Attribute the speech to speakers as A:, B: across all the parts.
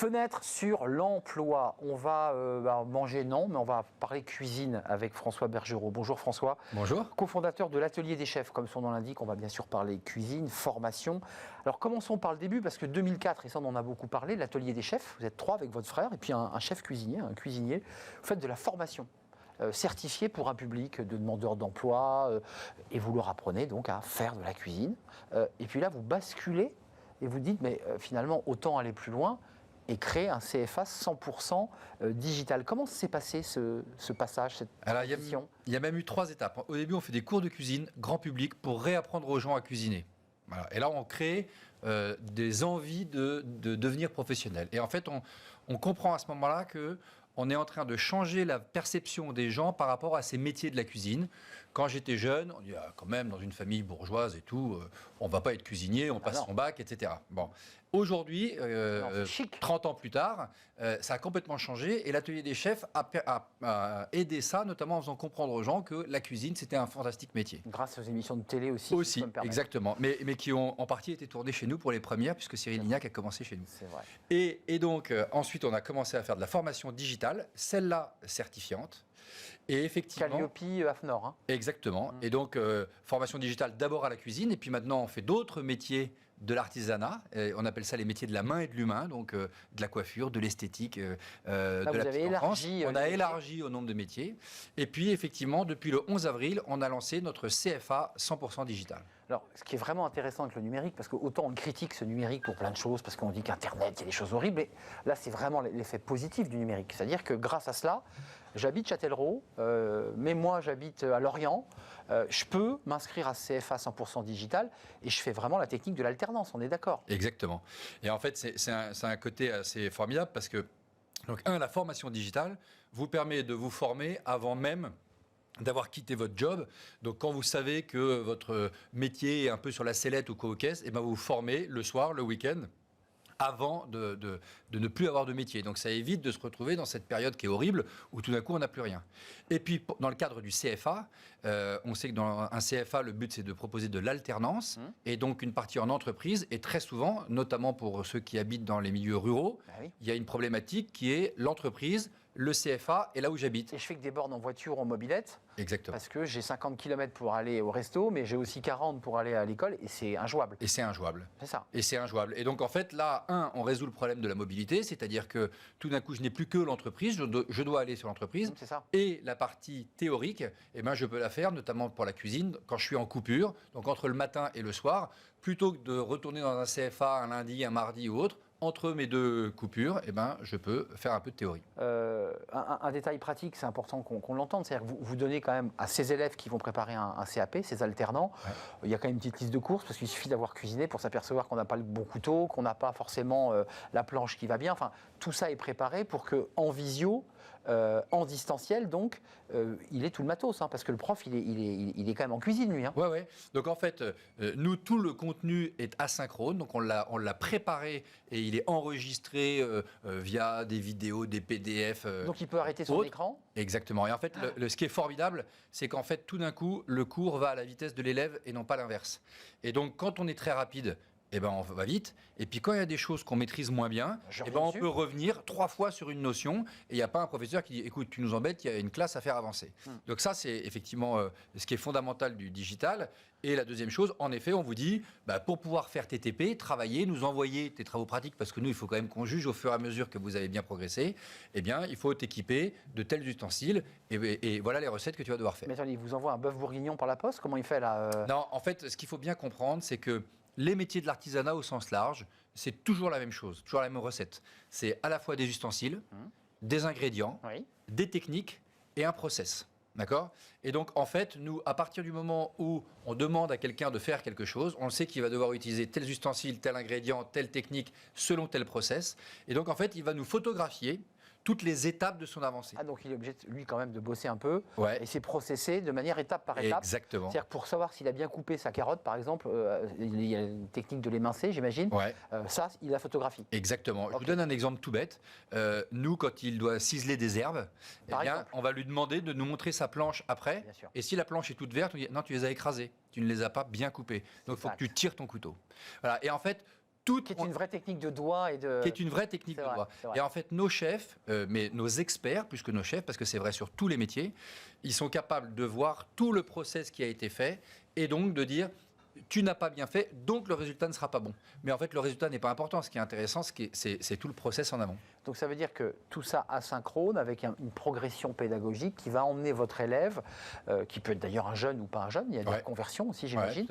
A: Fenêtre sur l'emploi. On va manger, non, mais on va parler cuisine avec François Bergerot. Bonjour François.
B: Bonjour.
A: Cofondateur de l'Atelier des Chefs, comme son nom l'indique, on va bien sûr parler cuisine, formation. Alors commençons par le début, parce que 2004, et ça on en a beaucoup parlé, l'Atelier des Chefs, vous êtes 3 avec votre frère, et puis un chef cuisinier, un cuisinier. Vous faites de la formation certifiée pour un public de demandeurs d'emploi, et vous leur apprenez donc à faire de la cuisine. Et puis là, vous basculez, et vous dites, mais finalement, autant aller plus loin, et créer un CFA 100% digital. Comment s'est passé ce passage, cette transition ?
B: Il y a même eu 3 étapes. Au début, on fait des cours de cuisine, grand public, pour réapprendre aux gens à cuisiner. Voilà. Et là, on crée des envies de devenir professionnel. Et en fait, on comprend à ce moment-là qu'on est en train de changer la perception des gens par rapport à ces métiers de la cuisine. Quand j'étais jeune, on dit quand même dans une famille bourgeoise et tout, on ne va pas être cuisinier, on passe son bac, etc. Bon. Aujourd'hui, 30 ans plus tard, ça a complètement changé et l'Atelier des Chefs a aidé ça, notamment en faisant comprendre aux gens que la cuisine, c'était un fantastique métier.
A: Grâce aux émissions de télé aussi.
B: Aussi, exactement. Mais qui ont en partie été tournées chez nous pour les premières, puisque Cyril Lignac a commencé chez nous.
A: C'est vrai.
B: Et donc, ensuite, on a commencé à faire de la formation digitale, celle-là certifiante. Et effectivement,
A: Calliope, AFNOR. Hein.
B: Exactement. Et donc, formation digitale d'abord à la cuisine, et puis maintenant, on fait d'autres métiers de l'artisanat. On appelle ça les métiers de la main et de l'humain, donc de la coiffure, de l'esthétique, de la petite enfance. On a élargi au nombre de métiers. Et puis, effectivement, depuis le 11 avril, on a lancé notre CFA 100% digital.
A: Alors, ce qui est vraiment intéressant avec le numérique, parce qu'autant on critique ce numérique pour plein de choses, parce qu'on dit qu'Internet, il y a des choses horribles, mais là, c'est vraiment l'effet positif du numérique. C'est-à-dire que grâce à cela, j'habite Châtellerault, mais moi, j'habite à Lorient, je peux m'inscrire à CFA 100% digital, et je fais vraiment la technique de l'alternance, on est d'accord ?
B: Exactement. Et en fait, c'est un côté assez formidable, parce que, donc, la formation digitale vous permet de vous former avant même d'avoir quitté votre job. Donc, quand vous savez que votre métier est un peu sur la sellette ou co-caisse, et ben vous vous formez le soir, le week-end, avant de ne plus avoir de métier. Donc, ça évite de se retrouver dans cette période qui est horrible, où tout d'un coup, on n'a plus rien. Et puis, dans le cadre du CFA, on sait que dans un CFA, le but, c'est de proposer de l'alternance, et donc une partie en entreprise. Et très souvent, notamment pour ceux qui habitent dans les milieux ruraux, il y a une problématique qui est l'entreprise, le CFA et là où j'habite.
A: Et je fais que des bornes en voiture ou en mobilette.
B: Exactement.
A: Parce que j'ai 50 km pour aller au resto, mais j'ai aussi 40 pour aller à l'école, et c'est injouable.
B: Et c'est injouable.
A: C'est ça.
B: Et c'est injouable. Et donc, en fait, là, on résout le problème de la mobilité, c'est-à-dire que tout d'un coup, je n'ai plus que l'entreprise, je dois aller sur l'entreprise.
A: C'est ça.
B: Et la partie théorique, eh ben, je peux la faire, notamment pour la cuisine, quand je suis en coupure, donc entre le matin et le soir, plutôt que de retourner dans un CFA un lundi, un mardi ou autre. Entre mes 2 coupures, eh ben, je peux faire un peu de théorie.
A: Un détail pratique, c'est important qu'on l'entende, c'est-à-dire que vous donnez quand même à ces élèves qui vont préparer un CAP, ces alternants, il y a quand même une petite liste de courses, parce qu'il suffit d'avoir cuisiné pour s'apercevoir qu'on n'a pas le bon couteau, qu'on n'a pas forcément la planche qui va bien. Enfin, tout ça est préparé pour qu'en visio, en distanciel, donc, il ait tout le matos, hein, parce que le prof, il est quand même en cuisine, lui. Hein.
B: Ouais. Donc, en fait, nous, tout le contenu est asynchrone, donc on l'a préparé et il est enregistré via des vidéos, des PDF.
A: Donc, il peut arrêter son écran ?
B: Exactement. Et en fait, ce qui est formidable, c'est qu'en fait, tout d'un coup, le cours va à la vitesse de l'élève et non pas l'inverse. Et donc, quand on est très rapide, eh ben, on va vite. Et puis, quand il y a des choses qu'on maîtrise moins bien, eh ben, on peut revenir 3 fois sur une notion. Et il n'y a pas un professeur qui dit « Écoute, tu nous embêtes, il y a une classe à faire avancer. » Donc ça, c'est effectivement ce qui est fondamental du digital. Et la deuxième chose, en effet, on vous dit, pour pouvoir faire tes TP, travailler, nous envoyer tes travaux pratiques, parce que nous, il faut quand même qu'on juge au fur et à mesure que vous avez bien progressé, eh bien, il faut t'équiper de tels ustensiles. Et voilà les recettes que tu vas devoir faire.
A: Mais attendez, il vous envoie un bœuf bourguignon par la poste ? Comment il fait là
B: Non, en fait, ce qu'il faut bien comprendre, c'est que les métiers de l'artisanat au sens large, c'est toujours la même chose, toujours la même recette. C'est à la fois des ustensiles, des ingrédients, des techniques et un process. D'accord ? Et donc, en fait, nous, à partir du moment où on demande à quelqu'un de faire quelque chose, on sait qu'il va devoir utiliser tels ustensiles, tel ingrédient, telle technique, selon tel process. Et donc, en fait, il va nous photographier toutes les étapes de son avancée.
A: Ah, donc il est obligé, lui, quand même, de bosser un peu,
B: ouais.
A: Et c'est processé de manière étape par étape.
B: Exactement.
A: C'est-à-dire pour savoir s'il a bien coupé sa carotte, par exemple, il y a une technique de l'émincer, j'imagine.
B: Ouais.
A: Ça, il la photographie.
B: Exactement. Okay. Je vous donne un exemple tout bête. Nous, quand il doit ciseler des herbes, eh bien, on va lui demander de nous montrer sa planche après. Et si la planche est toute verte, on dit non, tu les as écrasées, tu ne les as pas bien coupées. Donc, il faut que tu tires ton couteau. Voilà. Et en fait,
A: Qui est une vraie technique de doigt et de...
B: Qui est une vraie technique de doigt. Et en fait, nos chefs, mais nos experts, plus que nos chefs, parce que c'est vrai sur tous les métiers, ils sont capables de voir tout le process qui a été fait et donc de dire tu n'as pas bien fait, donc le résultat ne sera pas bon. Mais en fait, le résultat n'est pas important. Ce qui est intéressant, c'est tout le process en amont.
A: Donc ça veut dire que tout ça asynchrone avec une progression pédagogique qui va emmener votre élève, qui peut être d'ailleurs un jeune ou pas un jeune, il y a des conversions aussi j'imagine,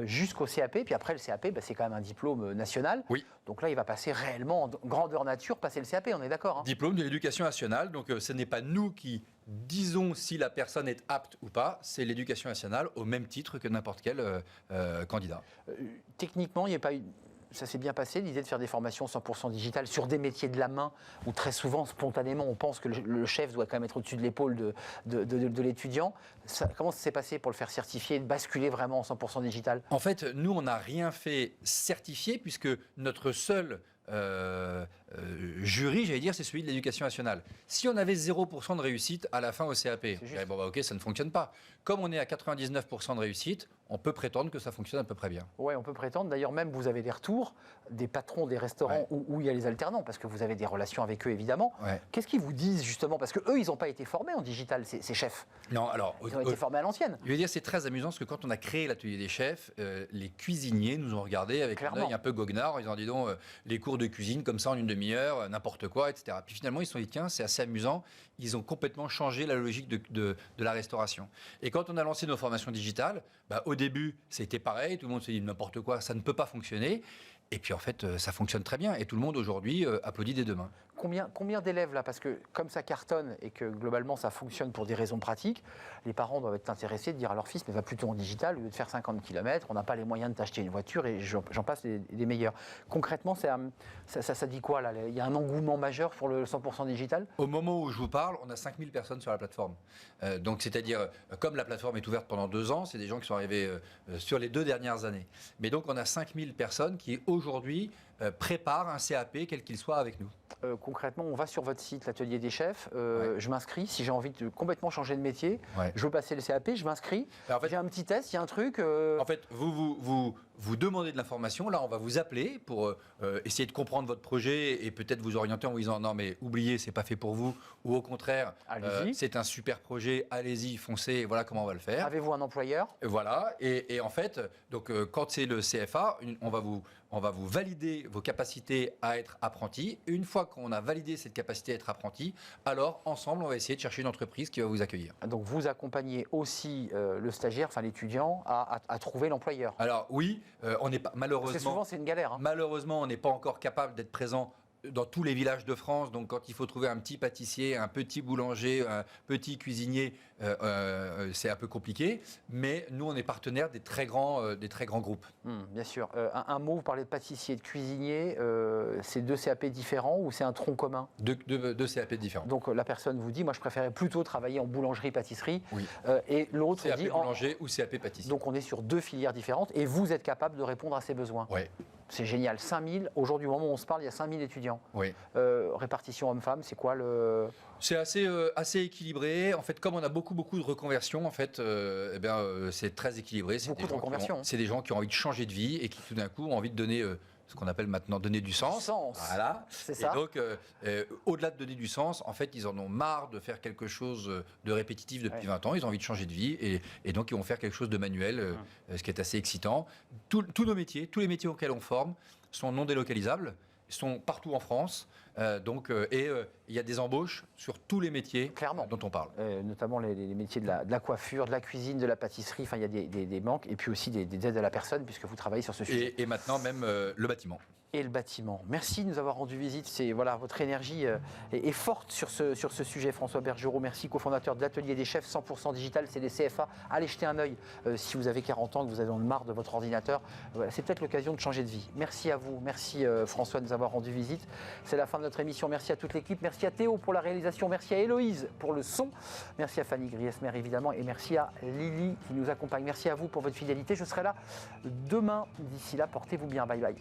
A: jusqu'au CAP. Puis après le CAP, c'est quand même un diplôme national.
B: Oui.
A: Donc là il va passer réellement en grandeur nature, passer le CAP, on est d'accord, hein?
B: Diplôme de l'éducation nationale, donc ce n'est pas nous qui disons si la personne est apte ou pas, c'est l'éducation nationale au même titre que n'importe quel candidat.
A: Techniquement, il n'y a pas eu... Ça s'est bien passé, l'idée de faire des formations 100% digitales sur des métiers de la main, où très souvent, spontanément, on pense que le chef doit quand même être au-dessus de l'épaule de l'étudiant. Comment ça s'est passé pour le faire certifier, de basculer vraiment en 100% digital?
B: En fait, nous, on n'a rien fait certifier, puisque notre seul jury, j'allais dire, c'est celui de l'éducation nationale. Si on avait 0% de réussite à la fin au CAP, je dirais, bon, bah, ok, ça ne fonctionne pas. Comme on est à 99% de réussite, on peut prétendre que ça fonctionne à peu près bien.
A: Oui, on peut prétendre. D'ailleurs, même vous avez des retours des patrons des restaurants où il y a les alternants, parce que vous avez des relations avec eux, évidemment. Qu'est-ce qu'ils vous disent, justement? Parce qu'eux, ils n'ont pas été formés en digital, ces chefs.
B: Non, alors...
A: Ils ont été formés à l'ancienne.
B: Je veux dire, c'est très amusant, parce que quand on a créé l'atelier des chefs, les cuisiniers nous ont regardé avec un œil un peu goguenard, en disant, dis donc, les cours de cuisine, comme ça, en une demi-heure, n'importe quoi, etc. Puis finalement, ils se sont dit, tiens, c'est assez amusant. Ils ont complètement changé la logique de la restauration. Et quand on a lancé nos formations digitales, bah, au début, c'était pareil. Tout le monde s'est dit n'importe quoi, ça ne peut pas fonctionner. Et puis en fait, ça fonctionne très bien. Et tout le monde aujourd'hui applaudit des deux mains.
A: Combien d'élèves là? Parce que comme ça cartonne et que globalement ça fonctionne pour des raisons pratiques, les parents doivent être intéressés de dire à leur fils, mais va plutôt en digital, au lieu de faire 50 km, on n'a pas les moyens de t'acheter une voiture et j'en passe des meilleurs. Concrètement, ça dit quoi là? Il y a un engouement majeur pour le 100% digital?
B: Au moment où je vous parle, on a 5000 personnes sur la plateforme. Donc c'est-à-dire, comme la plateforme est ouverte pendant 2 ans, c'est des gens qui sont arrivés sur les 2 dernières années. Mais donc on a 5000 personnes qui aujourd'hui préparent un CAP, quel qu'il soit, avec nous.
A: Concrètement, on va sur votre site, l'atelier des chefs, je m'inscris, si j'ai envie de complètement changer de métier, je veux passer le CAP, je m'inscris, en fait, j'ai un petit test, il y a un truc...
B: En fait, vous demandez de l'information, là on va vous appeler pour essayer de comprendre votre projet et peut-être vous orienter en vous disant non mais oubliez, c'est pas fait pour vous, ou au contraire, c'est un super projet, allez-y, foncez, voilà comment on va le faire.
A: Avez-vous un employeur?
B: Voilà, et en fait, donc, quand c'est le CFA, on va vous valider vos capacités à être apprenti. Une fois qu'on a validé cette capacité à être apprenti, alors ensemble, on va essayer de chercher une entreprise qui va vous accueillir.
A: Donc vous accompagnez aussi le stagiaire, enfin l'étudiant, à trouver l'employeur.
B: Alors oui, on n'est pas malheureusement.
A: Parce que souvent c'est une galère. Hein.
B: Malheureusement, on n'est pas encore capable d'être présent dans tous les villages de France. Donc quand il faut trouver un petit pâtissier, un petit boulanger, un petit cuisinier, c'est un peu compliqué. Mais nous, on est partenaire des très grands groupes.
A: Bien sûr. Un mot, vous parlez de pâtissier et de cuisinier. C'est 2 CAP différents ou c'est un tronc commun?
B: Deux CAP différents.
A: Donc la personne vous dit, moi je préférais plutôt travailler en boulangerie-pâtisserie.
B: Oui.
A: Et l'autre
B: CAP
A: dit...
B: boulanger ou CAP pâtissier.
A: Donc on est sur 2 filières différentes et vous êtes capable de répondre à ces besoins.
B: Oui.
A: C'est génial. 5000, aujourd'hui, au moment où on se parle, il y a 5000 étudiants.
B: Oui.
A: Répartition homme-femme, c'est quoi le...
B: C'est assez équilibré. En fait, comme on a beaucoup de reconversions, en fait, c'est très équilibré.
A: Beaucoup de reconversions.
B: C'est des gens qui ont envie de changer de vie et qui tout d'un coup ont envie de donner ce qu'on appelle maintenant donner du sens. Voilà.
A: C'est ça.
B: Et donc, au-delà de donner du sens, en fait, ils en ont marre de faire quelque chose de répétitif depuis 20 ans. Ils ont envie de changer de vie et donc ils vont faire quelque chose de manuel, ce qui est assez excitant. Tous nos métiers, tous les métiers auxquels on forme sont non délocalisables, sont partout en France. Il y a des embauches sur tous les métiers dont on parle.
A: Notamment les métiers de la coiffure, de la cuisine, de la pâtisserie. Enfin, il y a des manques et puis aussi des aides à la personne puisque vous travaillez sur ce sujet.
B: Et maintenant même le bâtiment.
A: Et le bâtiment. Merci de nous avoir rendu visite. Votre énergie est forte sur ce sujet. François Bergerot, merci, cofondateur de l'Atelier des Chefs 100% digital, c'est les CFA. Allez jeter un œil si vous avez 40 ans, que vous avez marre de votre ordinateur. C'est peut-être l'occasion de changer de vie. Merci à vous. Merci François de nous avoir rendu visite. C'est la fin de notre émission. Merci à toute l'équipe. Merci à Théo pour la réalisation. Merci à Héloïse pour le son. Merci à Fanny Griesmer évidemment. Et merci à Lily qui nous accompagne. Merci à vous pour votre fidélité. Je serai là demain. D'ici là, portez-vous bien. Bye bye.